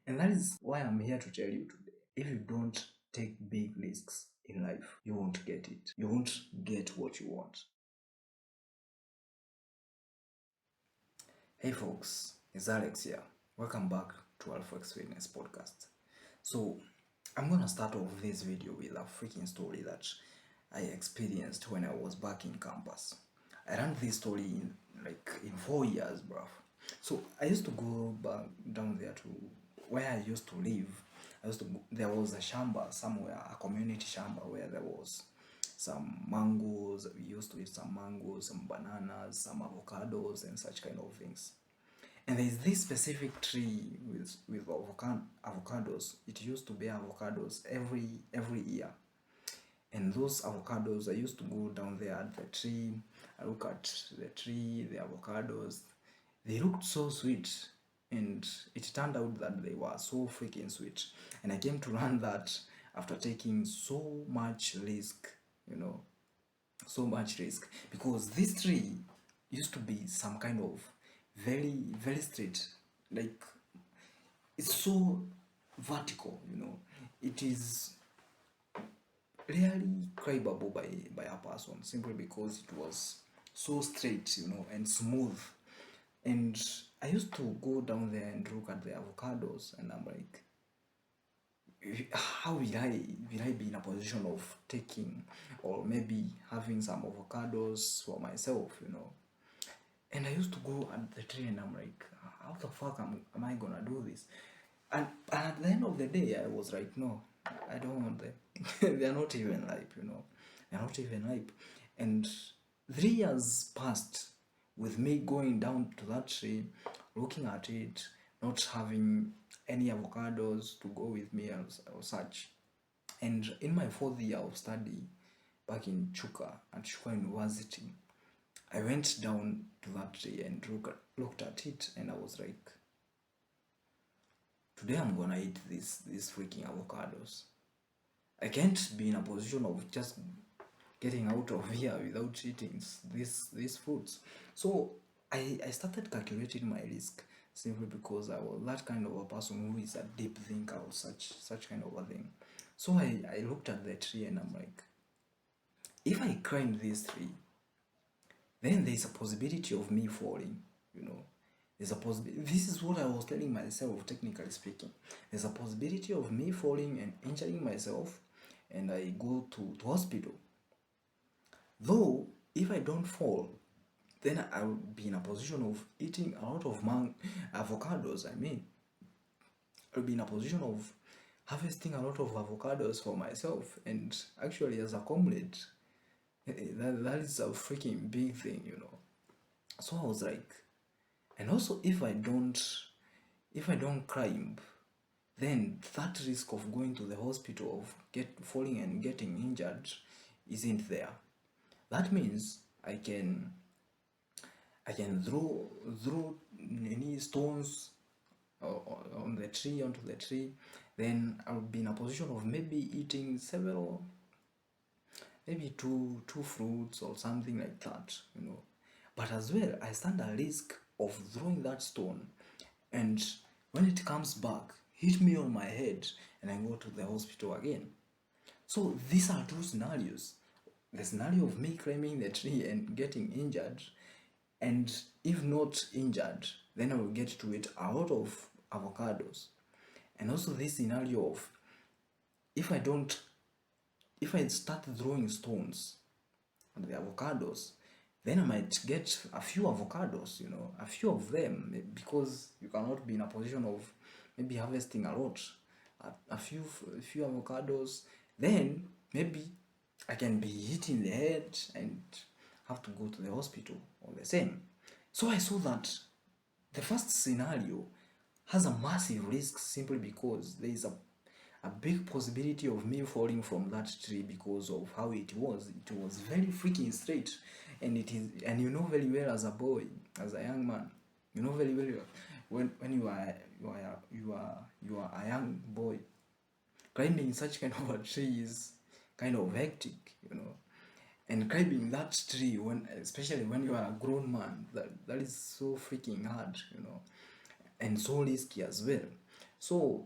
And that is why I'm here to tell you today. If you don't take big risks in life, you won't get it. You won't get what you want. Hey folks, it's Alex here. Welcome back to Alflex Fit Podcast. So, I'm gonna start off this video with a freaking story that I experienced when I was back in campus. I ran this story in 4 years, bruv. So I used to go back down there to where I used to live. There was a shamba somewhere, a community shamba where there was some mangoes. We used to eat some mangoes, some bananas, some avocados, and such kind of things. And there is this specific tree with avocados. It used to bear avocados every year. And those avocados, I used to go down there at the tree. I look at the tree, the avocados. They looked so sweet, and it turned out that they were so freaking sweet. And I came to learn that after taking so much risk, so much risk, because this tree used to be some kind of very, very straight, like it's so vertical, it is rarely climbable by a person simply because it was so straight, and smooth. And I used to go down there and look at the avocados, and I'm like, how will I be in a position of taking or maybe having some avocados for myself, And I used to go at the tree and I'm like, how the fuck am I gonna do this? And at the end of the day, I was like, no, I don't want them. They're not even ripe, They're not even ripe. And 3 years passed with me going down to that tree, looking at it, not having any avocados to go with me or such. And in my 4th year of study back in Chuka University, I went down to that tree and looked at it, and I was like, today I'm gonna eat these freaking avocados. I can't be in a position of just getting out of here without eating these foods. So I started calculating my risk simply because I was that kind of a person who is a deep thinker or such kind of a thing. So I looked at the tree and I'm like, if I climb this tree, then there's a possibility of me falling, There's a possibility. This is what I was telling myself, technically speaking. There's a possibility of me falling and injuring myself, and I go to hospital. Though, if I don't fall, then I will be in a position of eating a lot of avocados. I'll be in a position of harvesting a lot of avocados for myself, and actually as a comrade, that is a freaking big thing, So I was like, and also if I don't climb, then that risk of going to the hospital, of falling and getting injured, isn't there. That means I can throw any stones onto the tree, then I'll be in a position of maybe eating maybe two fruits or something like that, But as well, I stand a risk of throwing that stone, and when it comes back, hit me on my head, and I go to the hospital again. So these are two scenarios. The scenario of me climbing the tree and getting injured, and if not injured, then I will get to eat a lot of avocados. And also this scenario of if I start throwing stones at the avocados, then I might get a few avocados, a few of them, because you cannot be in a position of maybe harvesting a lot, a few avocados. Then maybe I can be hit in the head and have to go to the hospital or the same. So I saw that the first scenario has a massive risk simply because there is a big possibility of me falling from that tree because of how it was. It was very freaking straight, and you know very well as a boy, as a young man, you know very well when you are a young boy, climbing such kind of a tree is kind of hectic, And climbing that tree, especially when you are a grown man, that is so freaking hard, and so risky as well. So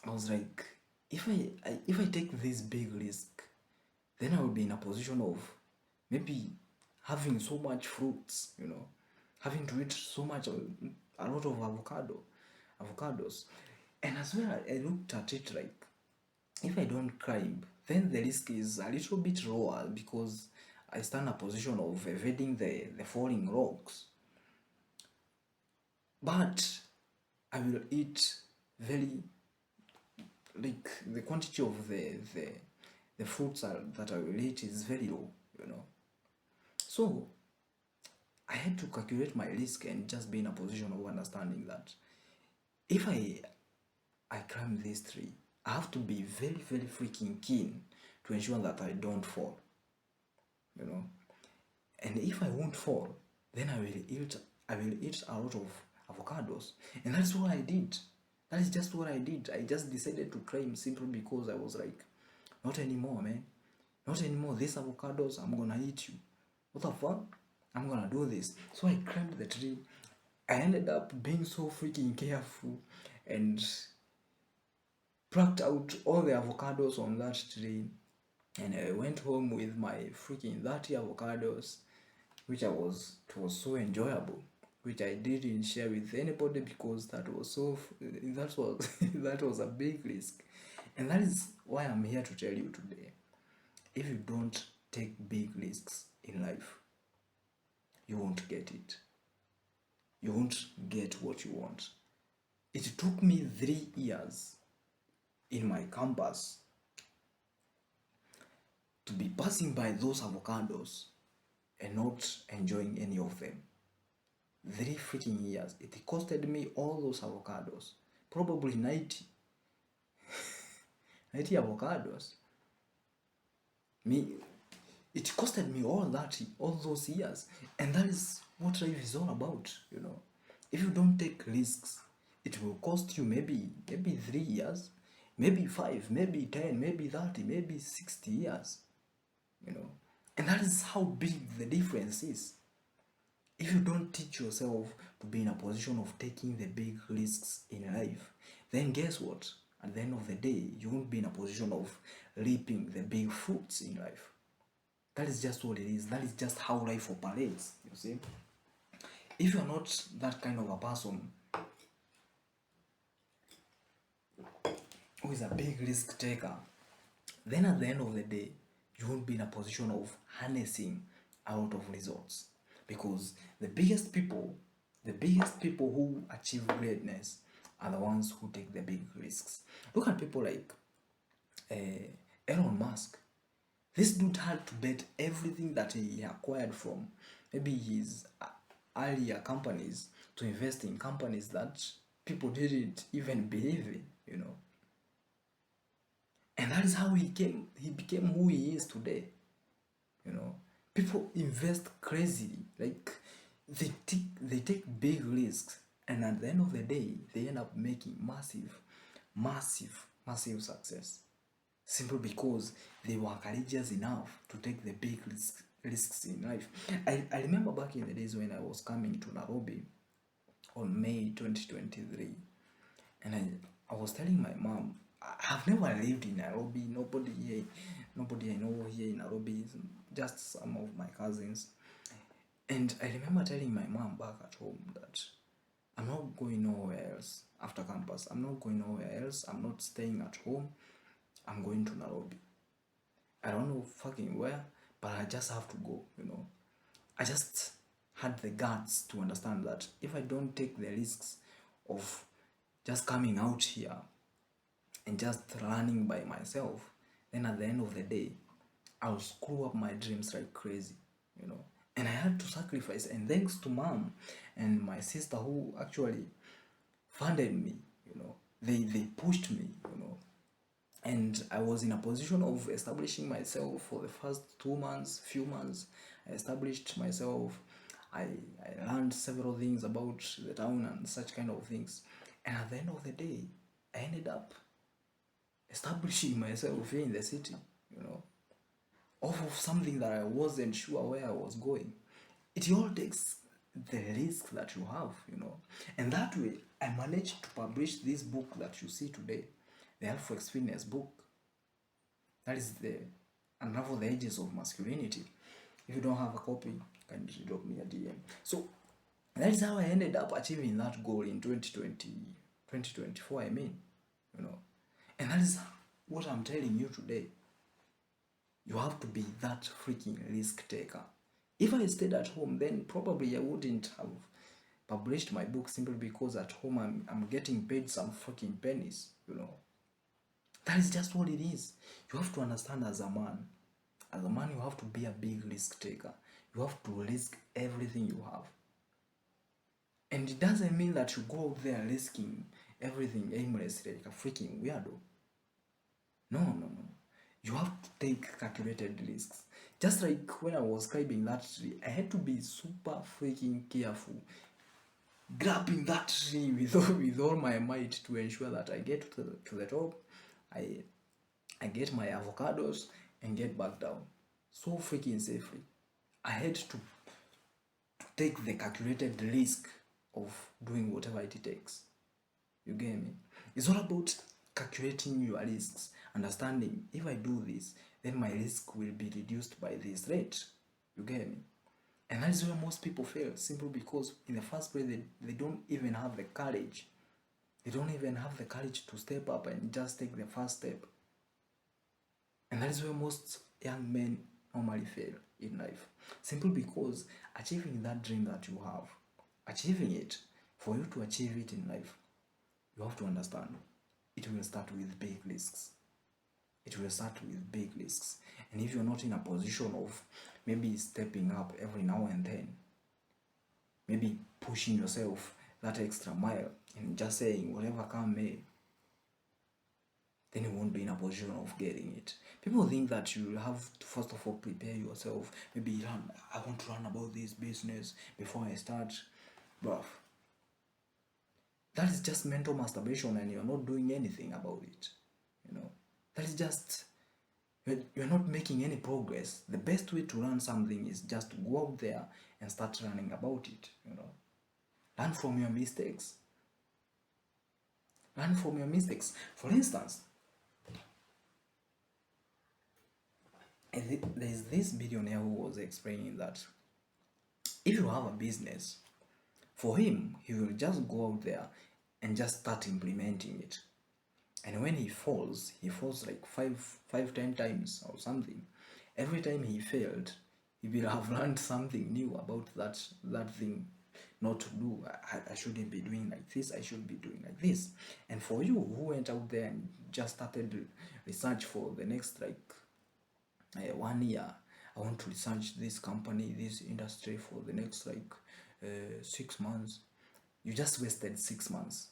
I was like, if I take this big risk, then I will be in a position of maybe having so much fruits, having to eat so much, a lot of avocados. And as well, I looked at it like, if I don't climb, then the risk is a little bit lower because I stand in a position of evading the falling rocks. But I will eat very, like, the quantity of the fruits that I will eat is very low. So I had to calculate my risk and just be in a position of understanding that if I climb this tree, I have to be very, very freaking keen to ensure that I don't fall. And if I won't fall, then I will eat a lot of avocados. And that's what I did. That is just what I did. I just decided to climb simply because I was like, not anymore, man. Not anymore. These avocados, I'm gonna eat you. What the fuck? I'm gonna do this. So I climbed the tree. I ended up being so freaking careful and plucked out all the avocados on that tree. And I went home with my freaking 30 avocados, which it was so enjoyable, which I didn't share with anybody because that was that was a big risk. And that is why I'm here to tell you today. If you don't take big risks in life, you won't get it. You won't get what you want. It took me 3 years in my campus to be passing by those avocados and not enjoying any of them. 3 freaking years. It costed me all those avocados. Probably 90 avocados. It costed me all those years. And that is what life is all about, If you don't take risks, it will cost you maybe 3 years, maybe 5, maybe 10, maybe 30, maybe 60 years, And that is how big the difference is. If you don't teach yourself to be in a position of taking the big risks in life, then guess what? At the end of the day, you won't be in a position of reaping the big fruits in life. That is just what it is. That is just how life operates, you see. If you're not that kind of a person who is a big risk taker, then at the end of the day, you won't be in a position of harnessing a lot of results. Because the biggest people who achieve greatness are the ones who take the big risks. Look at people like Elon Musk. This dude had to bet everything that he acquired from maybe his earlier companies to invest in companies that people didn't even believe in, And that is how he became who he is today, People invest crazily, like they take big risks, and at the end of the day, they end up making massive success, simply because they were courageous enough to take the big risks in life. I remember back in the days when I was coming to Nairobi on May 2023, and I was telling my mom, I've never lived in Nairobi. Nobody I know here in Nairobi, just some of my cousins. And I remember telling my mom back at home that I'm not going nowhere else after campus. I'm not going nowhere else. I'm not staying at home. I'm going to Nairobi. I don't know fucking where, but I just have to go, I just had the guts to understand that if I don't take the risks of just coming out here and just running by myself, then at the end of the day, I'll screw up my dreams like crazy, And I had to sacrifice, and thanks to mom and my sister who actually funded me, they pushed me, And I was in a position of establishing myself for the first few months. I established myself. I learned several things about the town and such kind of things. And at the end of the day, I ended up establishing myself here in the city, off of something that I wasn't sure where I was going. It all takes the risk that you have, And that way, I managed to publish this book that you see today, the Alflex Fitness book. That is the Unravel the Edges of Masculinity. If you don't have a copy, kindly drop me a DM. So that is how I ended up achieving that goal in 2024, And that is what I'm telling you today. You have to be that freaking risk taker. If I stayed at home, then probably I wouldn't have published my book, simply because at home I'm getting paid some fucking pennies, That is just what it is. You have to understand as a man. As a man, you have to be a big risk taker. You have to risk everything you have. And it doesn't mean that you go out there risking everything aimlessly like a freaking weirdo. No. You have to take calculated risks. Just like when I was climbing that tree, I had to be super freaking careful, grabbing that tree with all my might to ensure that I get to the top, I get my avocados and get back down so freaking safely. I had to take the calculated risk of doing whatever it takes. You get me? It's all about calculating your risks, understanding if I do this, then my risk will be reduced by this rate. You get me? And that is where most people fail, simply because in the first place they don't even have the courage. They don't even have the courage to step up and just take the first step. And that is where most young men normally fail in life, simply because achieving that dream that you have, achieving it, for you to achieve it in life, you have to understand it will start with big risks. It will start with big risks. And if you're not in a position of maybe stepping up every now and then, maybe pushing yourself that extra mile and just saying whatever come may, then you won't be in a position of getting it. People think that you have to first of all prepare yourself. Maybe I want to learn about this business before I start. Bruh, that is just mental masturbation and you're not doing anything about it. That is just, you're not making any progress. The best way to learn something is just to go out there and start learning about it. Learn from your mistakes. Learn from your mistakes. For instance, there's this billionaire who was explaining that if you have a business, for him, he will just go out there and just start implementing it. And when he falls like 5-10 times or something. Every time he failed, he will have learned something new about that thing not to do. I shouldn't be doing like this, I should be doing like this. And for you who went out there and just started research for the next 1 year, I want to research this company, this industry for the next 6 months. You just wasted 6 months.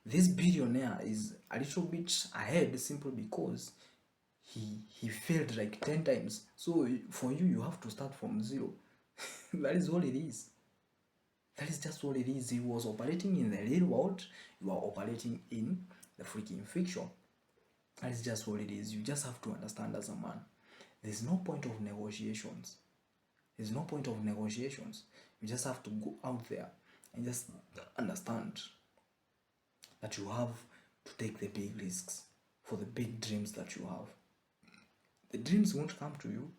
This billionaire is a little bit ahead simply because he failed like 10 times. So for you have to start from zero. That is all it is. That is just all it is. He was operating in the real world. You are operating in the freaking fiction. That is just all it is. You just have to understand as a man. There's no point of negotiations. There's no point of negotiations. You just have to go out there and just understand that you have to take the big risks for the big dreams that you have. The dreams won't come to you.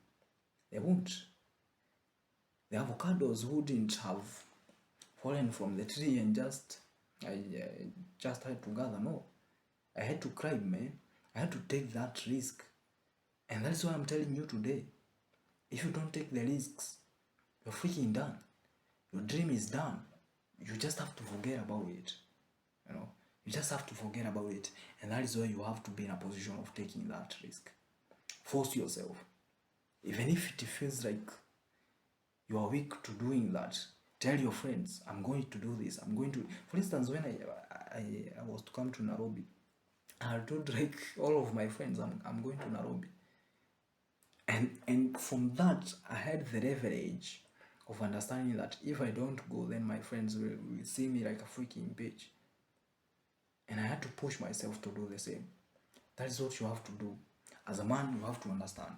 They won't. The avocados wouldn't have fallen from the tree and just had to gather. No. I had to climb, man. I had to take that risk. And that's why I'm telling you today. If you don't take the risks, you're freaking done. Your dream is done. You just have to forget about it. You just have to forget about it. And that is why you have to be in a position of taking that risk. Force yourself. Even if it feels like you are weak to doing that, tell your friends, I'm going to do this. I'm going to, for instance, when I was to come to Nairobi, I told all of my friends, I'm going to Nairobi. And from that, I had the leverage of understanding that if I don't go, then my friends will see me like a freaking bitch. And I had to push myself to do the same. That is what you have to do. As a man, you have to understand.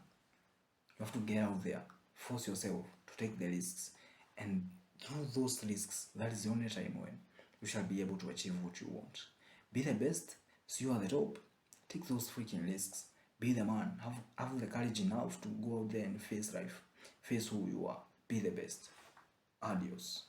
You have to get out there, force yourself to take the risks, and through those risks, that is the only time when you shall be able to achieve what you want. Be the best, so you are the top. Take those freaking risks. Be the man. Have the courage enough to go out there and face life. Face who you are. Be the best. Adios.